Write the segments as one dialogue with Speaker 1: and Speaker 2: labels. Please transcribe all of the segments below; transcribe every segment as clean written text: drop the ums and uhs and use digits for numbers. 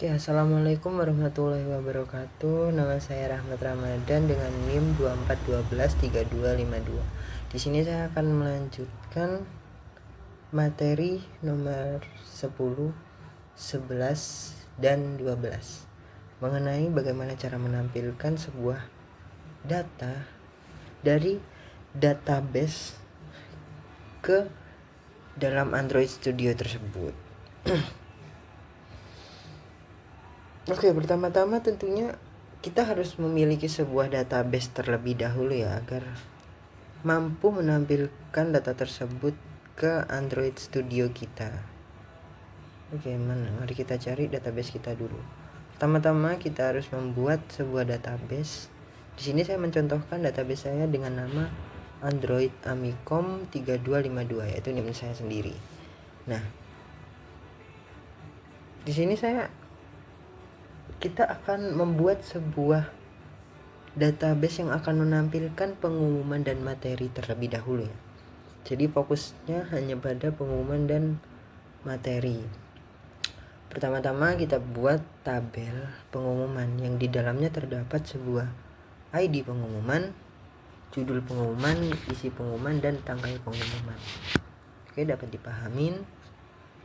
Speaker 1: Oke, assalamualaikum warahmatullahi wabarakatuh. Nama saya Rahmat Ramadan dengan NIM 24123252. Di sini saya akan melanjutkan materi nomor 10, 11, dan 12 mengenai bagaimana cara menampilkan sebuah data dari database ke dalam Android Studio tersebut. Oke, pertama-tama tentunya kita harus memiliki sebuah database terlebih dahulu ya, agar mampu menampilkan data tersebut ke Android Studio kita. Oke, mari kita cari database kita dulu. Pertama-tama kita harus membuat sebuah database. Di sini saya mencontohkan database saya dengan nama Android Amicom 3252, yaitu NIM saya sendiri. Nah, di sini kita akan membuat sebuah database yang akan menampilkan pengumuman dan materi terlebih dahulu ya. Jadi fokusnya hanya pada pengumuman dan materi. Pertama-tama kita buat tabel pengumuman yang di dalamnya terdapat sebuah ID pengumuman, judul pengumuman, isi pengumuman, dan tanggal pengumuman. Oke, dapat dipahamin.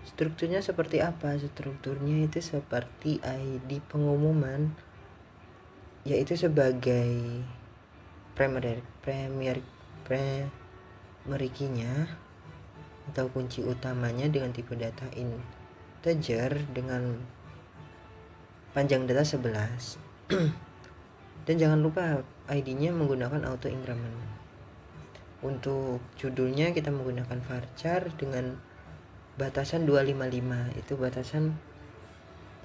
Speaker 1: Strukturnya seperti apa? Strukturnya itu seperti ID pengumuman, yaitu sebagai primary key-nya atau kunci utamanya dengan tipe data integer dengan panjang data 11. Dan jangan lupa ID-nya menggunakan auto increment. Untuk judulnya kita menggunakan varchar dengan batasan 255, itu batasan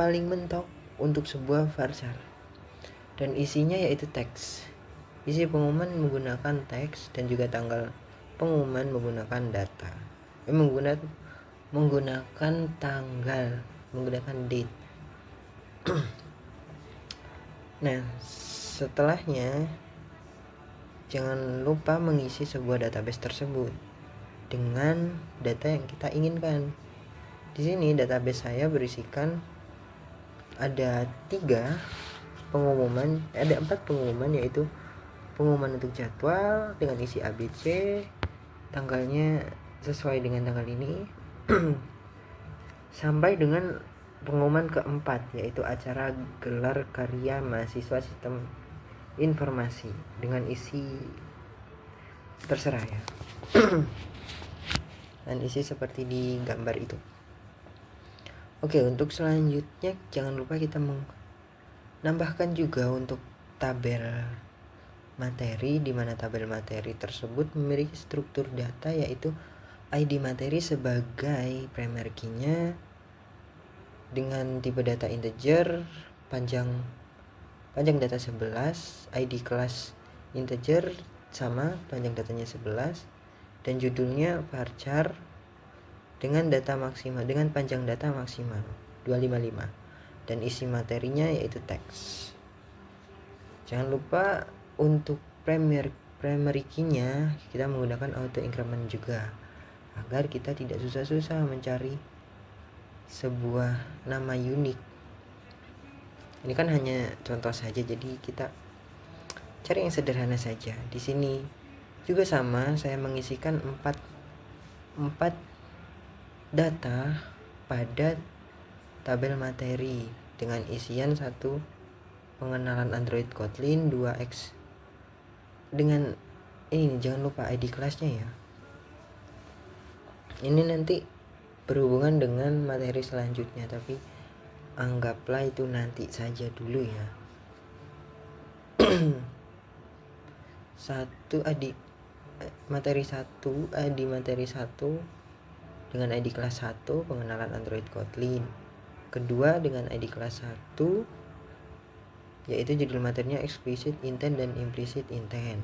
Speaker 1: paling mentok untuk sebuah varchar. Dan isinya yaitu teks. Isi pengumuman menggunakan teks dan juga tanggal pengumuman menggunakan data. Menggunakan tanggal, menggunakan date. Nah, setelahnya jangan lupa mengisi sebuah database tersebut dengan data yang kita inginkan. Di sini database saya berisikan ada 4 pengumuman, yaitu pengumuman untuk jadwal dengan isi ABC, tanggalnya sesuai dengan tanggal ini, sampai dengan pengumuman keempat, yaitu acara gelar karya mahasiswa sistem informasi dengan isi terserah ya. Dan isi seperti di gambar itu. Oke, untuk selanjutnya jangan lupa kita menambahkan juga untuk tabel materi, di mana tabel materi tersebut memiliki struktur data, yaitu ID materi sebagai primary key-nya dengan tipe data integer, panjang data 11, ID kelas integer sama panjang datanya 11, dan judulnya varchar dengan data maksimal, dengan panjang data maksimal 255, dan isi materinya yaitu teks. Jangan lupa untuk primary key-nya kita menggunakan auto increment juga, agar kita tidak susah-susah mencari sebuah nama unik. Ini kan hanya contoh saja, jadi kita cari yang sederhana saja. Di sini juga sama, saya mengisikan 4 data pada tabel materi dengan isian 1 pengenalan Android Kotlin, 2x dengan ini, jangan lupa ID kelasnya ya. Ini nanti berhubungan dengan materi selanjutnya, tapi anggaplah itu nanti saja dulu ya. Materi 1 dengan ID kelas 1 pengenalan Android Kotlin. Kedua dengan ID kelas 1 yaitu judul materinya explicit intent dan implicit intent.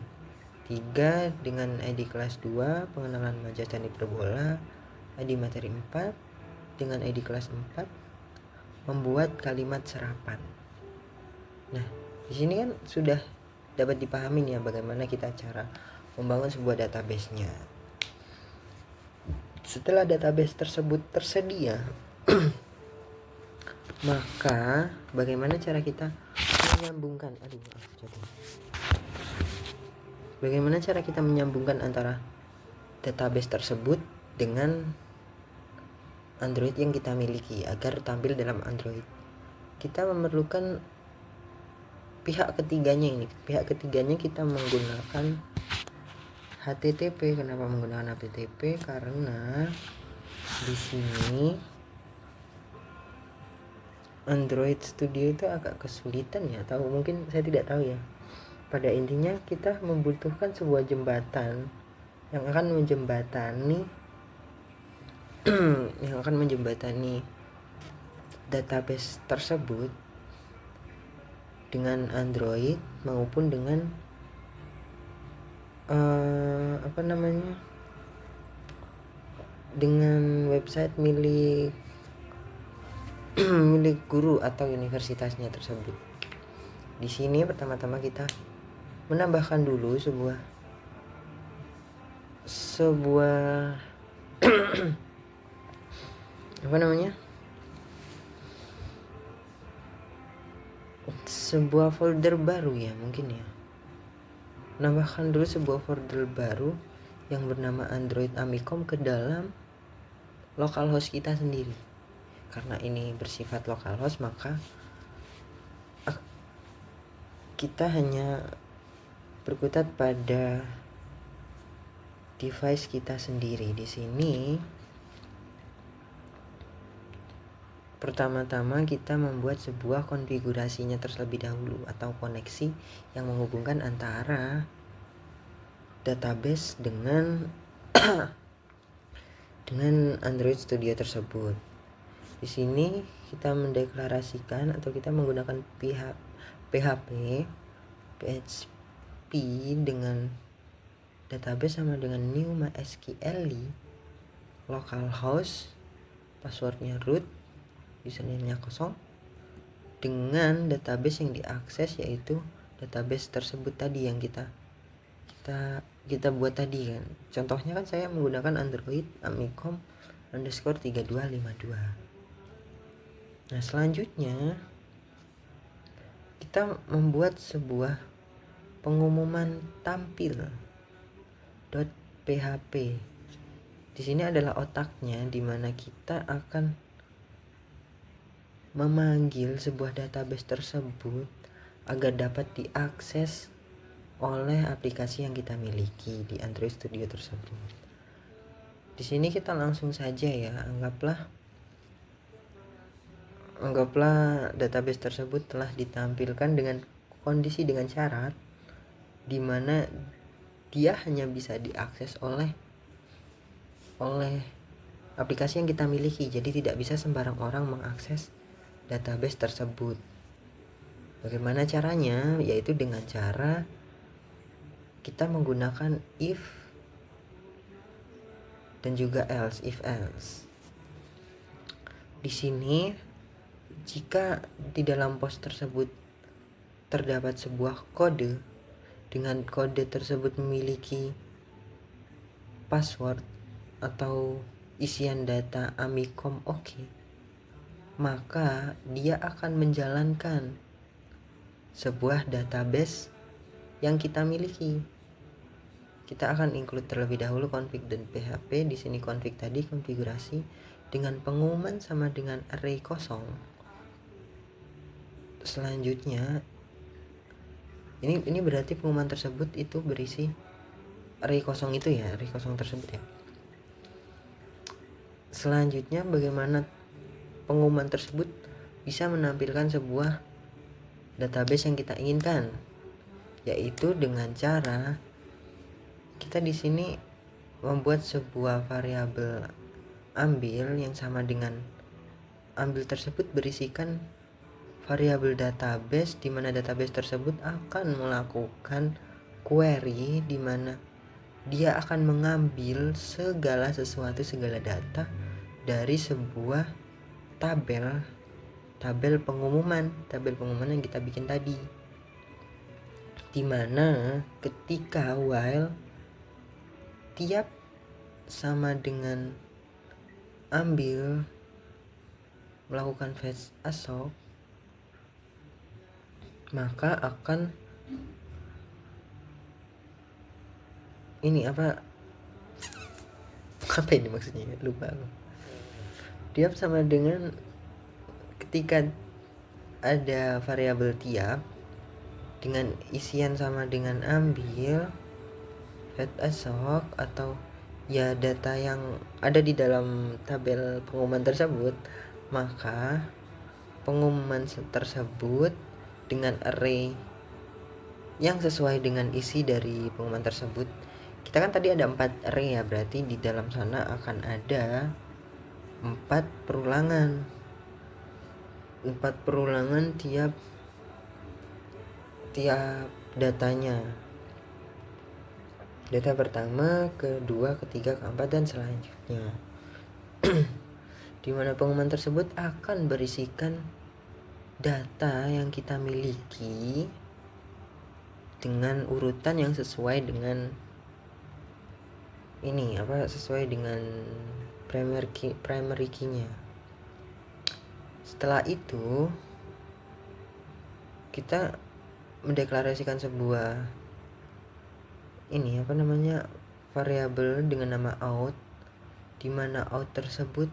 Speaker 1: 3 dengan ID kelas 2 pengenalan majas dan hiperbola. ID materi 4 dengan ID kelas 4 membuat kalimat serapan. Nah, di sini kan sudah dapat dipahami ya bagaimana kita cara membangun sebuah database-nya. Setelah database tersebut tersedia, Maka bagaimana cara kita menyambungkan bagaimana cara kita menyambungkan antara database tersebut dengan Android yang kita miliki agar tampil dalam Android? Kita memerlukan pihak ketiganya ini. Pihak ketiganya kita menggunakan HTTP. Kenapa menggunakan HTTP? Karena di sini Android Studio itu agak kesulitan ya, atau mungkin saya tidak tahu ya. Pada intinya kita membutuhkan sebuah jembatan yang akan menjembatani database tersebut dengan Android maupun dengan dengan website milik guru atau universitasnya tersebut. Di sini pertama-tama kita menambahkan dulu sebuah sebuah folder baru ya, mungkin ya. Menambahkan dulu sebuah folder baru yang bernama Android Amicom ke dalam localhost kita sendiri. Karena ini bersifat localhost, maka kita hanya berkutat pada device kita sendiri. Di sini pertama-tama kita membuat sebuah konfigurasinya terlebih dahulu, atau koneksi yang menghubungkan antara database dengan Android Studio tersebut. Di sini kita mendeklarasikan atau kita menggunakan PHP dengan database sama dengan new MySQL, localhost, passwordnya root, username-nya kosong, dengan database yang diakses yaitu database tersebut tadi yang kita buat tadi kan. Contohnya kan saya menggunakan Android Amicom _3252. Nah, selanjutnya kita membuat sebuah pengumuman tampil .php. Di sini adalah otaknya, di mana kita akan memanggil sebuah database tersebut agar dapat diakses oleh aplikasi yang kita miliki di Android Studio tersebut. Di sini kita langsung saja ya, anggaplah database tersebut telah ditampilkan dengan kondisi dengan syarat di mana dia hanya bisa diakses oleh aplikasi yang kita miliki. Jadi tidak bisa sembarang orang mengakses database tersebut. Bagaimana caranya? Yaitu dengan cara kita menggunakan if dan juga else, if else. Di sini jika di dalam post tersebut terdapat sebuah kode, dengan kode tersebut memiliki password atau isian data Amicom maka dia akan menjalankan sebuah database yang kita miliki. Kita akan include terlebih dahulu config dan php. Di sini config tadi konfigurasi dengan pengumuman sama dengan array kosong. Selanjutnya ini berarti pengumuman tersebut itu berisi array kosong itu ya, array kosong tersebut ya. Selanjutnya bagaimana pengumuman tersebut bisa menampilkan sebuah database yang kita inginkan, yaitu dengan cara kita di sini membuat sebuah variabel ambil yang sama dengan ambil tersebut berisikan variabel database, di mana database tersebut akan melakukan query di mana dia akan mengambil segala data dari sebuah tabel pengumuman yang kita bikin tadi, di mana ketika while tiap sama dengan ambil melakukan fetch assoc, maka akan ini apa ini maksudnya, lupa aku. Dia sama dengan ketika ada variabel tiap dengan isian sama dengan ambil fetch assoc atau ya data yang ada di dalam tabel pengumuman tersebut, maka pengumuman tersebut dengan array yang sesuai dengan isi dari pengumuman tersebut. Kita kan tadi ada 4 array ya, berarti di dalam sana akan ada 4 perulangan tiap datanya. Data pertama, kedua, ketiga, keempat, dan selanjutnya. Di mana pengumuman tersebut akan berisikan data yang kita miliki dengan urutan yang sesuai dengan ini sesuai dengan primary key-nya. Setelah itu kita mendeklarasikan sebuah variabel dengan nama out, di mana out tersebut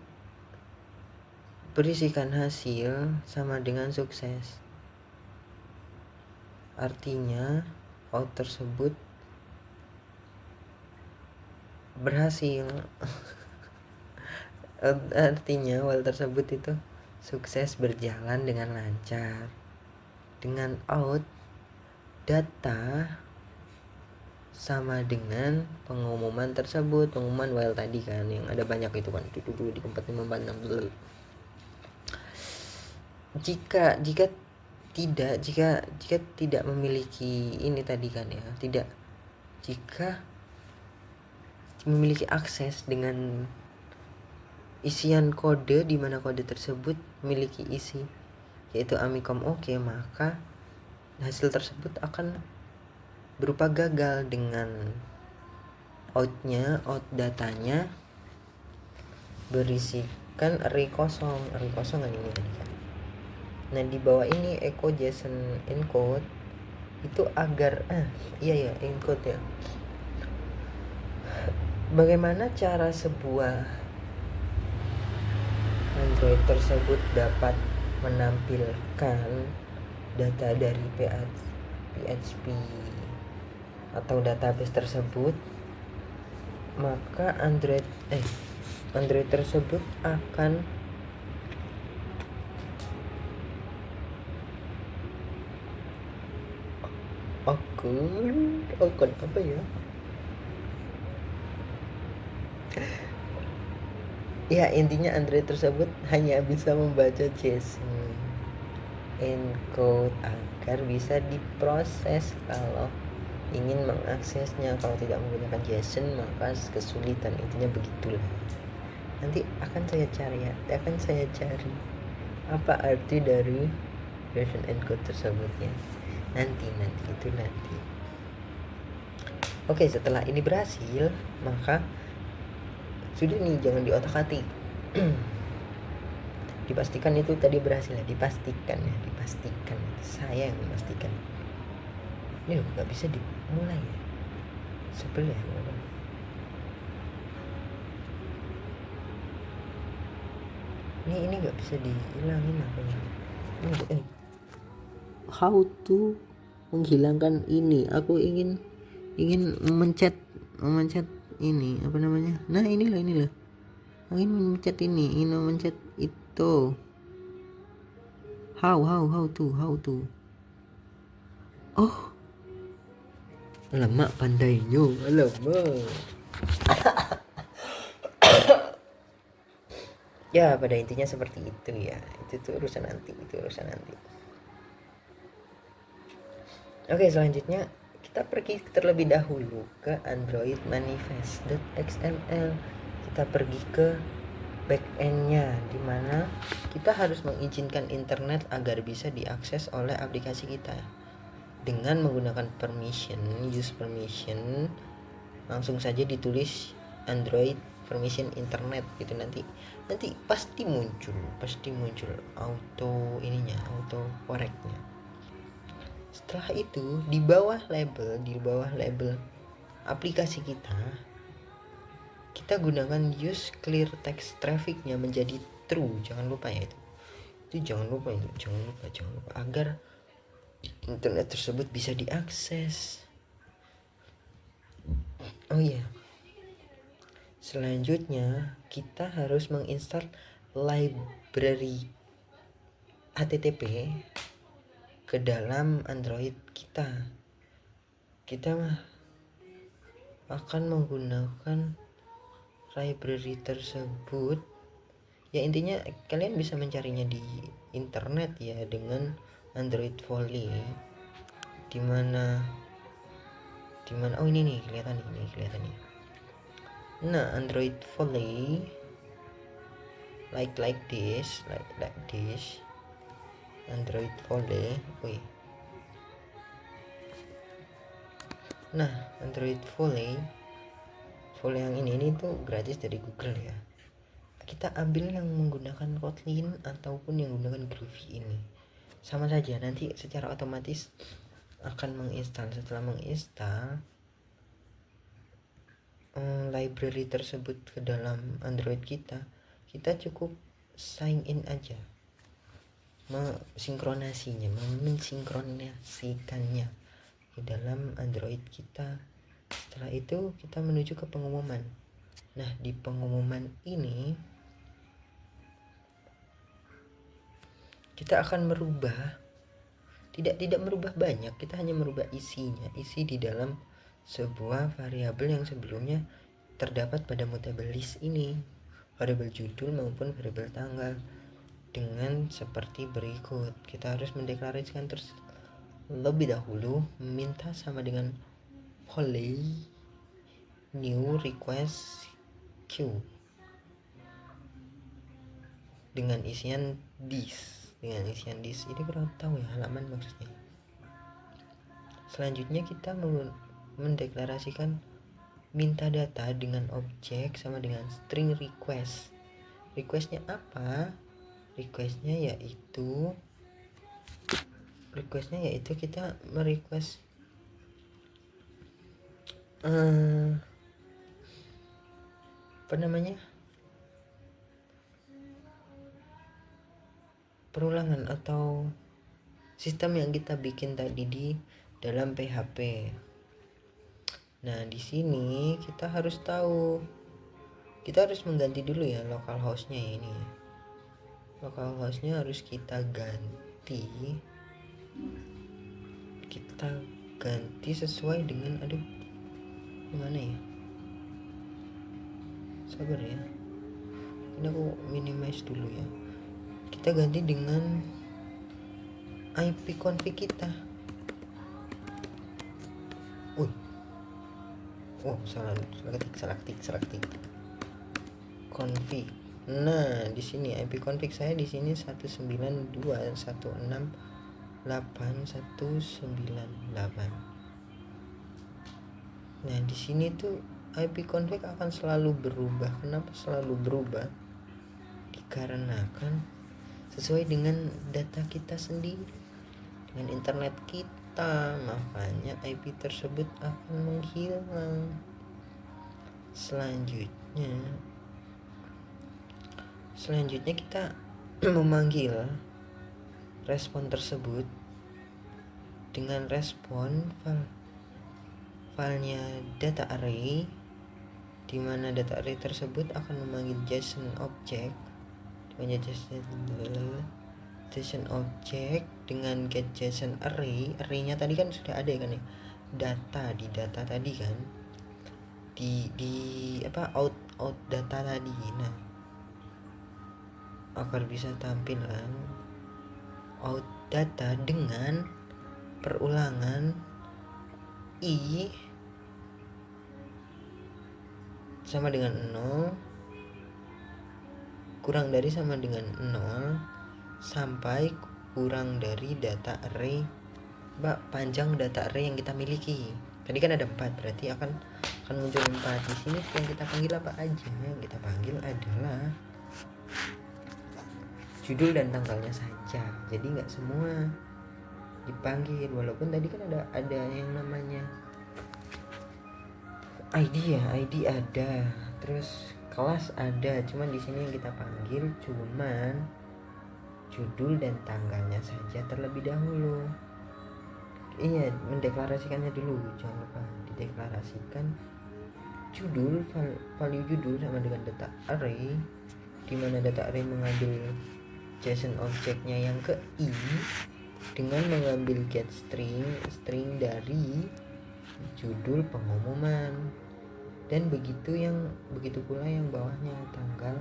Speaker 1: berisikan hasil sama dengan sukses. Artinya out tersebut berhasil. Artinya while tersebut itu sukses berjalan dengan lancar. Dengan out, data sama dengan pengumuman tersebut, pengumuman while tadi kan yang ada banyak itu kan di 4, 5, 4, 6. Jika tidak memiliki ini tadi kan ya, jika memiliki akses dengan isian kode di mana kode tersebut memiliki isi yaitu Amikom oke, maka hasil tersebut akan berupa gagal dengan out datanya berisikan array kosong kan ini tadi kan. Nah di bawah ini echo JSON encode itu agar encode ya. Bagaimana cara sebuah Android tersebut dapat menampilkan data dari PHP atau database tersebut? Maka Android tersebut akan apa ya? Ya intinya Android tersebut hanya bisa membaca JSON encode agar bisa diproses kalau ingin mengaksesnya. Kalau tidak menggunakan JSON maka kesulitan, intinya begitulah. Nanti akan saya cari apa arti dari JSON encode tersebutnya. Nanti. Oke, setelah ini berhasil, maka sudah nih, jangan diotak-atik. Dipastikan itu tadi berhasil ya, dipastikan. Saya yang memastikan. Ini loh, nggak bisa dimulai ya. Sebel ya. Ini nggak bisa dihilangin apa ya? How to menghilangkan ini? Aku ingin memencet ini nah inilah ingin memencet ini, ingin memencet itu. How to lemak pandainya, ya pada intinya seperti itu ya. Itu urusan nanti. Oke, selanjutnya kita pergi terlebih dahulu ke Android manifest.xml. Kita pergi ke backend-nya, di mana kita harus mengizinkan internet agar bisa diakses oleh aplikasi kita dengan menggunakan use permission. Langsung saja ditulis Android permission internet gitu, nanti pasti muncul auto koreknya. Setelah itu di bawah label aplikasi kita gunakan use clear text trafficnya menjadi true. Jangan lupa ya, jangan lupa agar internet tersebut bisa diakses. Oh iya, selanjutnya kita harus menginstal library HTTP ke dalam Android kita. Kita akan menggunakan library tersebut. Ya intinya kalian bisa mencarinya di internet ya dengan Android Volley, dimana oh ini nih kelihatan nih. Nah, Android Volley like this Android Volley. Nah, Android Volley yang ini tuh gratis dari Google ya. Kita ambil yang menggunakan Kotlin ataupun yang menggunakan Groovy ini. Sama saja, nanti secara otomatis akan menginstal. Setelah menginstal library tersebut ke dalam Android kita cukup sign in aja, mensinkronasikannya ke dalam Android kita. Setelah itu kita menuju ke pengumuman. Nah, di pengumuman ini kita akan merubah, tidak merubah banyak, kita hanya merubah isi di dalam sebuah variabel yang sebelumnya terdapat pada mutable list ini, variabel judul maupun variabel tanggal, dengan seperti berikut. Kita harus mendeklarasikan lebih dahulu minta sama dengan Volley new request queue dengan isian this. Ini kurang tahu ya halaman maksudnya. Selanjutnya kita mendeklarasikan minta data dengan objek sama dengan string request. Requestnya apa? Requestnya yaitu kita merequest perulangan atau sistem yang kita bikin tadi di dalam PHP. Nah, di sini kita harus mengganti dulu ya localhost-nya ini. Localhost-nya harus kita ganti. Sesuai dengan gimana ya? Sabar ya. Ini aku minimize dulu ya. Kita ganti dengan IP config kita. Salah ketik. Config. Nah, di sini IP config saya di sini 192.168.198. Nah, di sini tuh IP config akan selalu berubah. Kenapa selalu berubah? Dikarenakan sesuai dengan data kita sendiri, dengan internet kita, makanya IP tersebut akan menghilang. Selanjutnya kita memanggil respon tersebut dengan respon filenya data array, di mana data array tersebut akan memanggil JSON object dengan JSON object dengan get JSON array-nya tadi kan sudah ada kan ya, di data tadi kan, out data tadi. Nah, agar bisa tampilan out data dengan perulangan i sama dengan 0 kurang dari sama dengan 0 sampai kurang dari data array panjang data array yang kita miliki. Tadi kan ada 4, berarti akan muncul 4. Di sini yang kita panggil apa aja? Yang kita panggil adalah judul dan tanggalnya saja. Jadi nggak semua dipanggil, walaupun tadi kan ada yang namanya ID ya, ID ada, terus kelas ada, cuman di sini yang kita panggil cuman judul dan tanggalnya saja terlebih dahulu. Iya, mendeklarasikannya dulu, jangan lupa dideklarasikan judul, value judul sama dengan data array, di mana data array mengambil JSON objeknya yang ke i dengan mengambil get string dari judul pengumuman, dan begitu pula yang bawahnya tanggal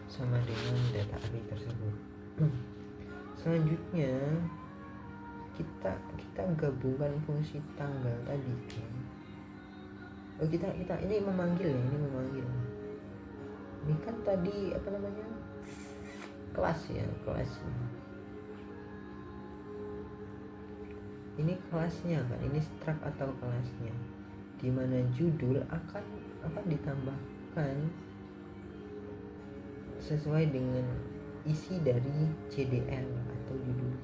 Speaker 1: sama dengan data array tersebut. Selanjutnya kita gabungkan fungsi tanggal tadi kan. Oh, kita ini memanggil ya, ini kan tadi apa namanya, kelas ya, ini kelasnya kan, ini struct atau kelasnya, dimana judul akan ditambahkan sesuai dengan isi dari JDL atau judul.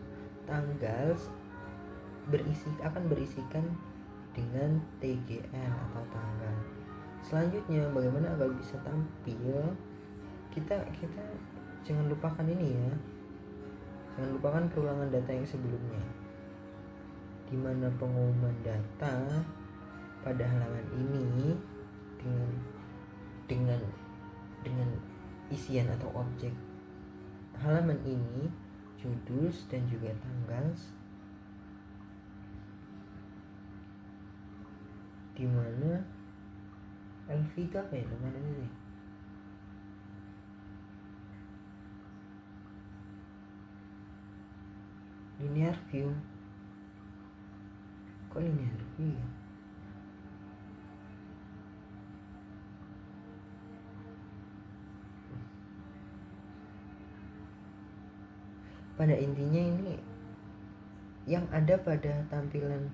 Speaker 1: Tanggal akan berisikan dengan TGL atau tanggal. Selanjutnya bagaimana agar bisa tampil, kita jangan lupakan ini ya, jangan lupakan perulangan data yang sebelumnya, di mana pengumuman data pada halaman ini dengan isian atau objek halaman ini, judul dan juga tanggal, di mana LV itu apa ya namanya ini? Linear view. Kok linear view ya? Pada intinya ini yang ada pada tampilan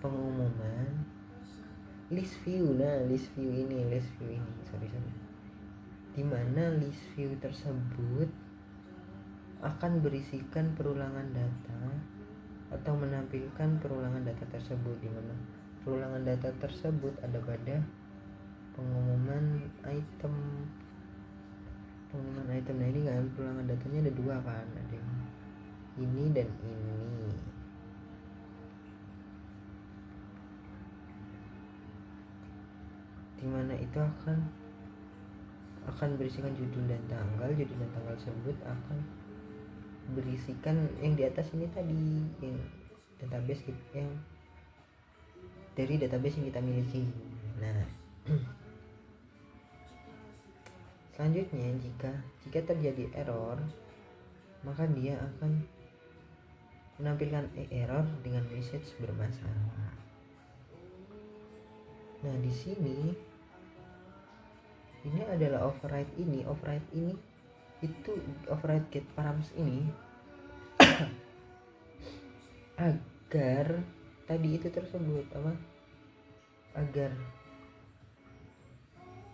Speaker 1: pengumuman list view. Nah, list view ini dimana list view tersebut akan berisikan perulangan data atau menampilkan perulangan data tersebut, dimana perulangan data tersebut ada pada pengumuman item. Nah ini kan perulangan datanya ada 2 kan, ada yang ini dan ini. Dimana itu akan berisikan judul dan tanggal tersebut akan berisikan yang di atas ini tadi, yang database yang dari database yang kita miliki. Nah selanjutnya jika terjadi error, maka dia akan menampilkan error dengan message bermasalah. Nah di sini ini adalah override ini itu override get params ini agar tadi itu tersebut agar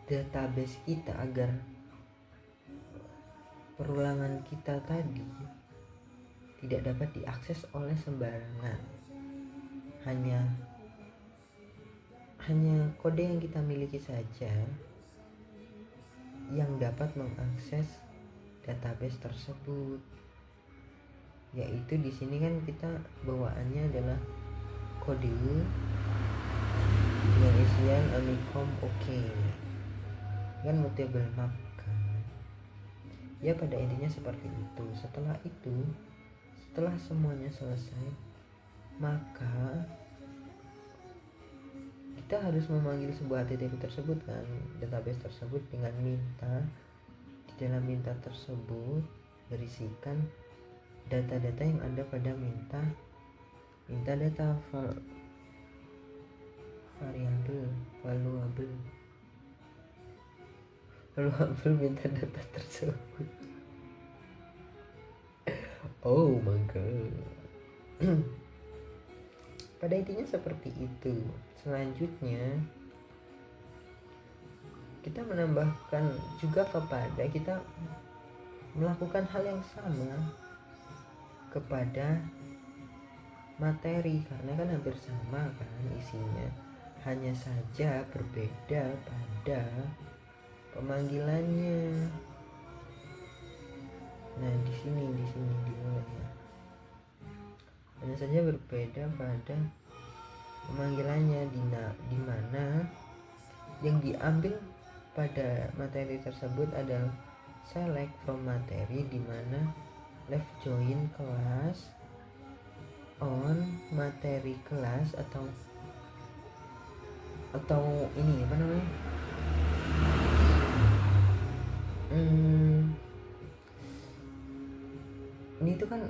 Speaker 1: database kita, agar perulangan kita tadi tidak dapat diakses oleh sembarangan. Hanya kode yang kita miliki saja yang dapat mengakses database tersebut. Yaitu di sini kan kita bawaannya adalah kode dengan isian Amikom kan mutable map kan. Ya pada intinya seperti itu. Setelah semuanya selesai, maka kita harus memanggil sebuah HTTP tersebut kan, database tersebut, dengan minta di dalam minta tersebut berisikan data-data yang ada pada minta data valuable minta data tersebut. Oh my god. Pada intinya seperti itu. Selanjutnya kita menambahkan juga kepada kita melakukan hal yang sama kepada materi, karena kan hampir sama kan isinya, hanya saja berbeda pada pemanggilannya. Nah di sini dimulai ya. Hanya saja berbeda pada pemanggilannya, di mana yang diambil pada materi tersebut adalah select from materi, di mana left join kelas on materi kelas atau ini apa namanya, ini tuh kan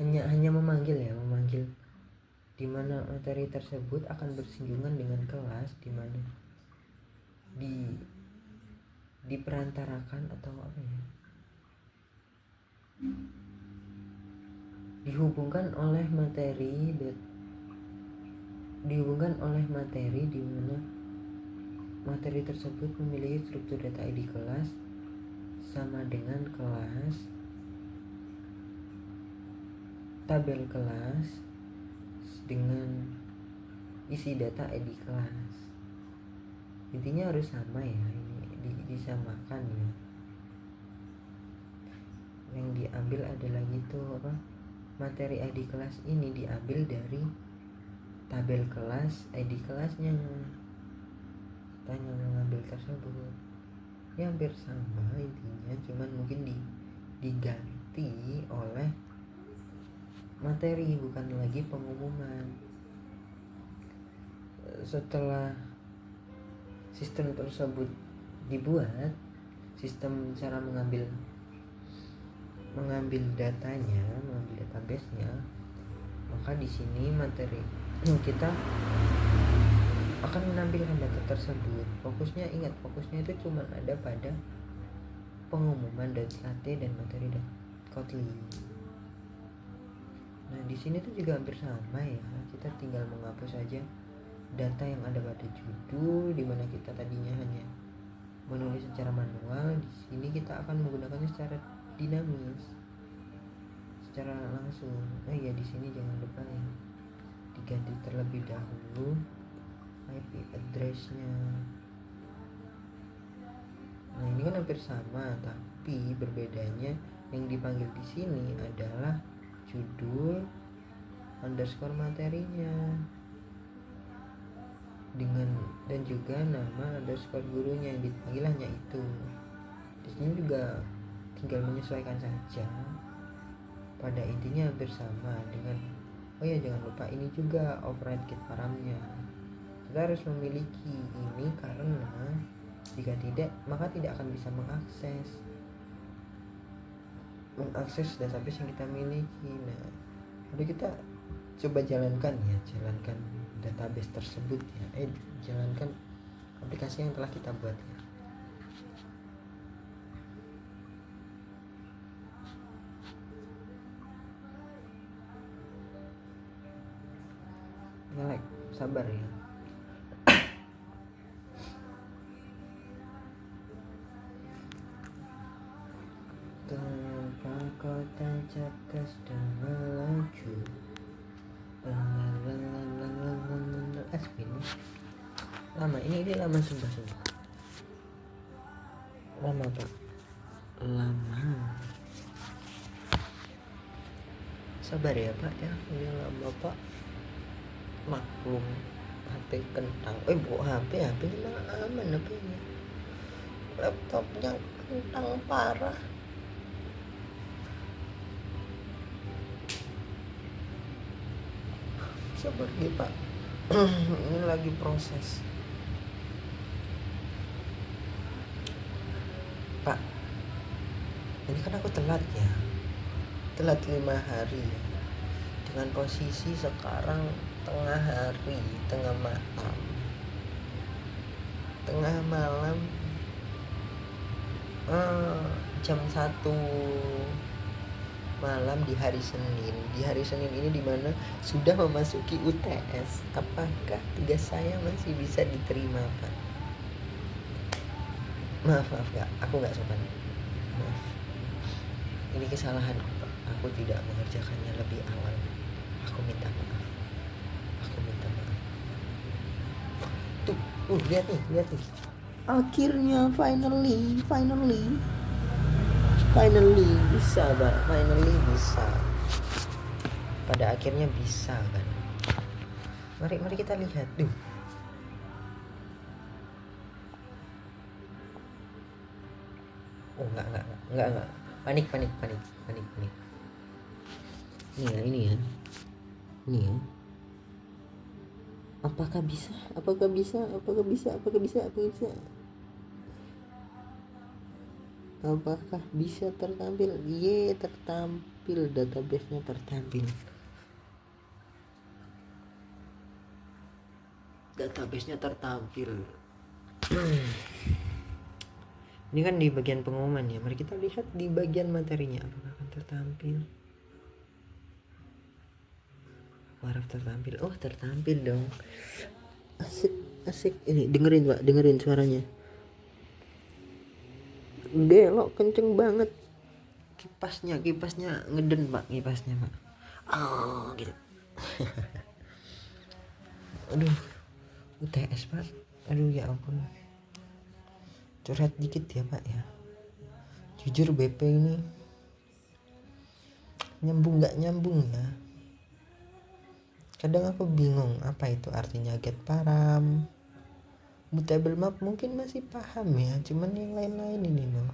Speaker 1: hanya memanggil di mana materi tersebut akan bersinggungan dengan kelas, di mana diperantarakan atau apa ya, dihubungkan oleh materi di mana materi tersebut memiliki struktur data ID kelas sama dengan kelas, tabel kelas dengan isi data ID kelas. Intinya harus sama ya, ini disamakan ya. Yang diambil adalah gitu apa, materi ID kelas ini diambil dari tabel kelas ID kelasnya. Tanya mengambil tersebut ya hampir sama intinya, cuman mungkin diganti oleh materi, bukan lagi pengumuman. Setelah sistem tersebut dibuat, sistem cara mengambil datanya, mengambil database-nya, maka di sini materi kita akan menampilkan data tersebut. Fokusnya itu cuma ada pada pengumuman .kt dan materi .kotlin. Nah di sini tuh juga hampir sama ya, kita tinggal menghapus saja data yang ada pada judul, di mana kita tadinya hanya menulis secara manual. Di sini kita akan menggunakannya secara dinamis, secara langsung. Nah ya di sini jangan lupa ya, diganti terlebih dahulu IP address-nya. Nah ini kan hampir sama, tapi berbedanya yang dipanggil di sini adalah judul underscore materinya dan juga nama underscore gurunya, yang dipanggil hanya itu. Di sini juga tinggal menyesuaikan saja. Pada intinya hampir sama dengan, oh ya jangan lupa ini juga override get paramnya. Kita harus memiliki ini karena jika tidak, maka tidak akan bisa mengakses database yang kita miliki. Nah, lalu kita coba jalankan database tersebut ya. Jalankan aplikasi yang telah kita buat ya. Nge-lag, sabar ya. Tanpa kota cerdas dan melaju, Asmin lama ini lama sumpah lama pak, lama, sabar ya pak ya, ini lama pak, maklum HP kentang, bawa HP nya malah aman, HP-nya laptopnya kentang parah. Sabar ya pak, ini lagi proses pak. Ini kan aku telat 5 hari ya, dengan posisi sekarang tengah malam jam 1 malam di hari Senin ini dimana sudah memasuki UTS. Apakah tugas saya masih bisa diterima, Pak? Maaf ya, aku nggak sopan. Maaf, ini kesalahanku, Pak. Aku tidak mengerjakannya lebih awal. Aku minta maaf. Tuh, lihat nih. Akhirnya finally bisa, Pak. Finally bisa. Pada akhirnya bisa kan. Mari kita lihat. Oh, enggak. Panik. Ini ya. Apakah bisa? Apakah bisa tertampil? Tertampil, database-nya tertampil. Ini kan di bagian pengumuman ya. Mari kita lihat di bagian materinya apakah akan tertampil. Harap tertampil. Oh, tertampil dong. Asik. Ini dengerin, Pak. Dengerin suaranya. Belok kenceng banget. Kipasnya ngeden, Pak. Oh, gitu. Aduh. UTS, Pak. Aduh, ya ampun. Curhat dikit ya, Pak ya. Jujur BP ini nyambung ya. Kadang aku bingung apa itu artinya get param. Mutable map mungkin masih paham ya, cuman yang lain-lain ini loh.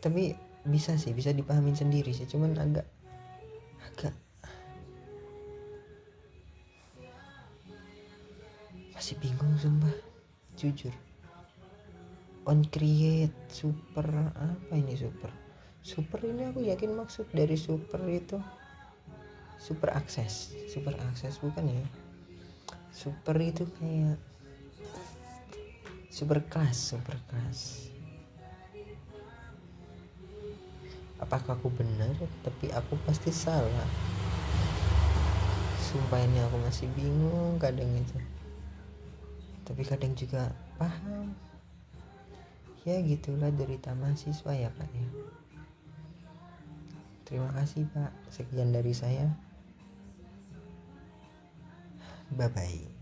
Speaker 1: Tapi bisa dipahamin sendiri sih, cuman agak masih bingung sumpah, jujur. On create super, apa ini super ini aku yakin maksud dari super itu super akses bukan ya. Super itu kayak super kelas. Apakah aku benar? Tapi aku pasti salah. Sumpah ini aku masih bingung kadang itu. Tapi kadang juga paham. Ya gitulah derita mahasiswa ya, Pak ya. Terima kasih, Pak. Sekian dari saya. Bye-bye.